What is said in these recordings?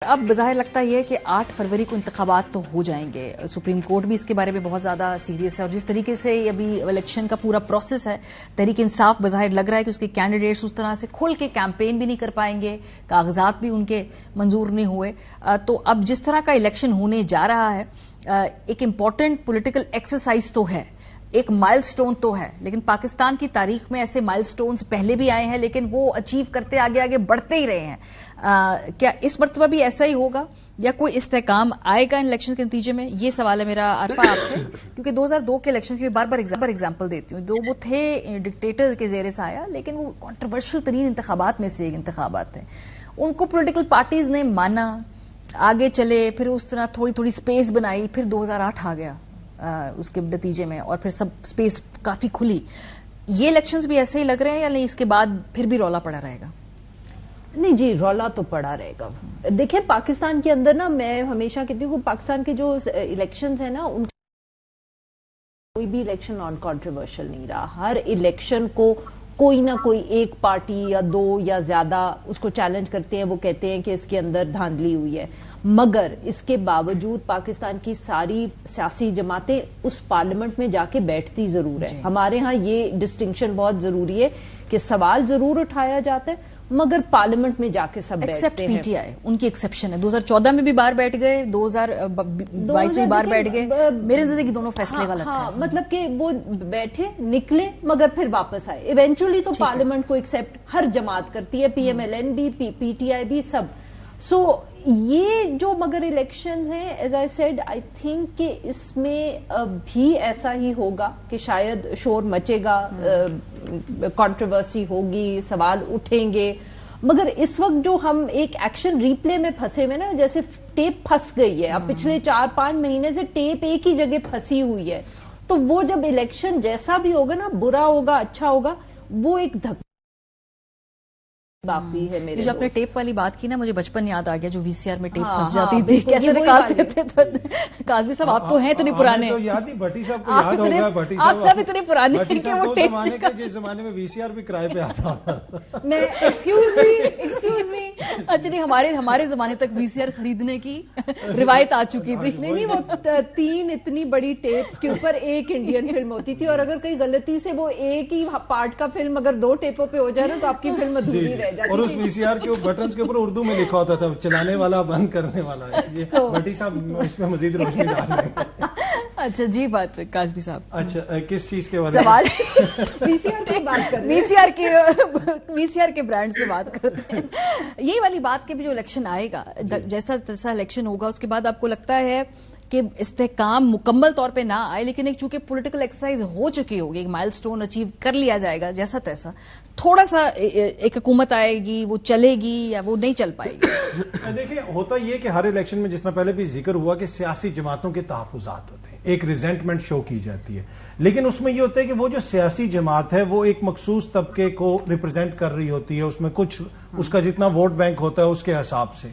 اب بظاہر لگتا یہ ہے کہ 8 فروری کو انتخابات تو ہو جائیں گے. سپریم کورٹ بھی اس کے بارے میں بہت زیادہ سیریس ہے اور جس طریقے سے ابھی الیکشن کا پورا پروسیس ہے, تحریک انصاف بظاہر لگ رہا ہے کہ اس کے کینڈیڈیٹس اس طرح سے کھل کے کیمپین بھی نہیں کر پائیں گے, کاغذات بھی ان کے منظور نہیں ہوئے. تو اب جس طرح کا الیکشن ہونے جا رہا ہے, ایک امپورٹنٹ پولیٹیکل ایکسرسائز تو ہے, ایک مائل سٹون تو ہے, لیکن پاکستان کی تاریخ میں ایسے مائل سٹونز پہلے بھی آئے ہیں لیکن وہ اچیو کرتے آگے آگے بڑھتے ہی رہے ہیں. کیا اس مرتبہ بھی ایسا ہی ہوگا یا کوئی استحکام آئے گا ان الیکشن کے نتیجے میں؟ یہ سوال ہے میرا عارفہ آپ سے, کیونکہ 2002 کے الیکشن کی بار بار ایگزامپل دیتی ہوں. وہ تھے ڈکٹیٹر کے زیر سایہ, لیکن وہ کنٹروورشل ترین انتخابات میں سے ایک انتخابات تھے. ان کو پولیٹیکل پارٹیز نے مانا, آگے چلے, پھر اس طرح تھوڑی تھوڑی سپیس بنائی, پھر 2008 آ گیا اس کے نتیجے میں اور پھر سب سپیس کافی کھلی. یہ الیکشنز بھی ایسے ہی لگ رہے ہیں یا نہیں, اس کے بعد پھر بھی رولا پڑا رہے گا؟ نہیں جی, رولا تو پڑا رہے گا. دیکھیں پاکستان کے اندر نا, میں ہمیشہ کہتی ہوں کہ پاکستان کے جو الیکشنز ہیں نا, ان کوئی بھی الیکشن نان کنٹروورشل نہیں رہا. ہر الیکشن کو کوئی نہ کوئی ایک پارٹی یا دو یا زیادہ اس کو چیلنج کرتے ہیں, وہ کہتے ہیں کہ اس کے اندر دھاندلی ہوئی ہے. مگر اس کے باوجود پاکستان کی ساری سیاسی جماعتیں اس پارلیمنٹ میں جا کے بیٹھتی ضرور ہے. ہمارے ہاں یہ ڈسٹنکشن بہت ضروری ہے کہ سوال ضرور اٹھایا جاتا ہے مگر پارلیمنٹ میں جا کے سب بیٹھتے ہیں. پی ٹی آئی ان کی ایکسیپشن ہے. 2014 میں بھی باہر بیٹھ گئے, 2022 میں باہر بیٹھ گئے. میرے نظر دونوں فیصلے غلط ہیں. ہاں, مطلب کہ وہ بیٹھے, نکلے, مگر پھر واپس آئے. ایونچولی تو پارلیمنٹ کو ایکسیپٹ ہر جماعت کرتی ہے, پی ایم ایل این بھی, پی ٹی آئی بھی, سب. سو یہ جو مگر الیکشنز ہیں, as I said, I think کہ اس میں بھی ایسا ہی ہوگا کہ شاید شور مچے گا, کنٹروورسی ہوگی, سوال اٹھیں گے. مگر اس وقت جو ہم ایک ایکشن ریپلے میں پھنسے ہوئے نا, جیسے ٹیپ پھنس گئی ہے. اب پچھلے 4-5 مہینے سے ٹیپ ایک ہی جگہ پھنسی ہوئی ہے. تو وہ جب الیکشن جیسا بھی ہوگا نا, برا ہوگا اچھا ہوگا, وہ ایک دھک باقی ہے. میرے جو آپ نے ٹیپ والی بات کی نا, مجھے بچپن یاد آ گیا جو وی سی آر میں ٹیپ پھنس ہاں, جاتی تھی, کیسے نکالتے تھے. قاضمی صاحب آپ تو ہیں اتنے پرانے, یاد نہیں, بھٹی صاحب کو یاد ہوگا. بھٹی آپ سب اتنے پرانے ہیں کہ وہ ٹیپ زمانے کے, جس زمانے میں وی سی آر بھی کرائے پہ آتا تھا. میں ایکسکیوز می اچھا نہیں, ہمارے زمانے تک وی سی آر خریدنے کی روایت آ چکی تھی. نہیں, وہ 3 اتنی بڑی ٹیپس کے اوپر ایک انڈین فلم ہوتی تھی, اور اگر کہیں غلطی سے وہ ایک ہی پارٹ کا فلم اگر 2 ٹیپوں پہ ہو جائے نا, تو آپ کی فلم ادھوری رہ جاتی تھی. اور اس وی سی آر کے بٹنز کے اوپر اردو میں لکھا ہوتا تھا, چلانے والا, بند کرنے والا. بھٹی صاحب اس میں مزید روشنی ڈال رہے ہیں. اچھا جی, بات قاسمی صاحب. اچھا, کس چیز کے بارے سوال وی سی آر کی بات کر وی سی آر کے برانڈز پہ بات کرتے ہیں. یہی والی بات کہ بھی جو الیکشن آئے گا, جیسا الیکشن ہوگا, اس کے بعد آپ کو لگتا ہے کہ استحکام مکمل طور پہ نہ آئے, لیکن ایک چونکہ پولیٹیکل ایکسرسائز ہو چکی ہوگی, ایک مائل سٹون اچیو کر لیا جائے گا جیسا تیسا, تھوڑا سا ایک حکومت آئے گی, وہ چلے گی یا وہ نہیں چل پائے گی؟ دیکھیں, ہوتا یہ کہ ہر الیکشن میں جس طرح پہلے بھی ذکر ہوا کہ سیاسی جماعتوں کے تحفظات ہوتے ہیں, ایک ریزنٹمنٹ شو کی جاتی ہے, لیکن اس میں یہ ہوتا ہے کہ وہ جو سیاسی جماعت ہے وہ ایک مخصوص طبقے کو ریپرزینٹ کر رہی ہوتی ہے, اس میں کچھ اس کا جتنا ووٹ بینک ہوتا ہے اس کے حساب سے.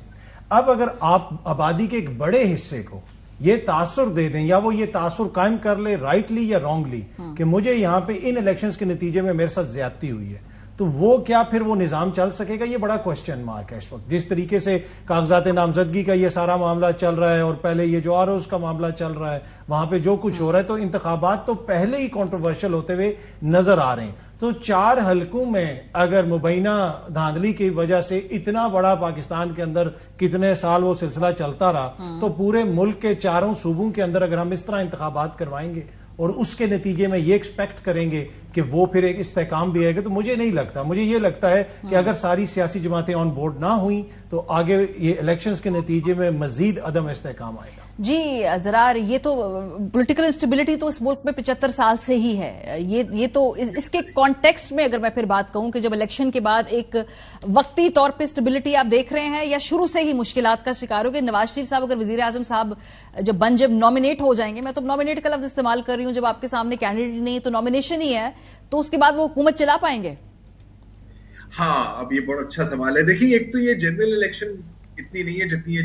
اب اگر آپ آبادی کے ایک بڑے حصے کو یہ تاثر دے دیں, یا وہ یہ تاثر قائم کر لے رائٹلی یا رانگلی کہ مجھے یہاں پہ ان الیکشنز کے نتیجے میں میرے ساتھ زیادتی ہوئی ہے, تو وہ کیا پھر وہ نظام چل سکے گا؟ یہ بڑا کوشچن مارک ہے اس وقت. جس طریقے سے کاغذات نامزدگی کا یہ سارا معاملہ چل رہا ہے, اور پہلے یہ جو آروز کا معاملہ چل رہا ہے, وہاں پہ جو کچھ ہو رہا ہے, تو انتخابات تو پہلے ہی کنٹروورشل ہوتے ہوئے نظر آ رہے ہیں. تو 4 حلقوں میں اگر مبینہ دھاندلی کی وجہ سے اتنا بڑا پاکستان کے اندر کتنے سال وہ سلسلہ چلتا رہا, تو پورے ملک کے 4 صوبوں کے اندر اگر ہم اس طرح انتخابات کروائیں گے اور اس کے نتیجے میں یہ ایکسپیکٹ کریں گے کہ وہ پھر ایک استحکام بھی آئے گا, تو مجھے نہیں لگتا. مجھے یہ لگتا ہے کہ اگر ساری سیاسی جماعتیں آن بورڈ نہ ہوئیں تو آگے یہ الیکشنز کے نتیجے میں مزید عدم استحکام آئے گا. جی زرار, یہ تو پولیٹیکل انسٹیبلٹی تو اس ملک میں 75 سال سے ہی ہے. یہ تو اس کے کانٹیکسٹ میں اگر میں پھر بات کہوں کہ جب الیکشن کے بعد ایک وقتی طور پہ اسٹیبلٹی آپ دیکھ رہے ہیں, یا شروع سے ہی مشکلات کا شکار ہو گئے. نواز شریف صاحب اگر وزیر اعظم صاحب جب نامینیٹ ہو جائیں گے, میں تو نامینیٹ کا لفظ استعمال کر رہی ہوں, جب آپ کے سامنے کینڈیڈیٹ نہیں تو نامینیشن ہی ہے, تو اس کے بعد وہ حکومت چلا پائیں گے؟ ہاں, اب یہ بہت اچھا سوال ہے. دیکھیے, ایک تو یہ جنرل الیکشن اتنی نہیں ہے جتنی ہے,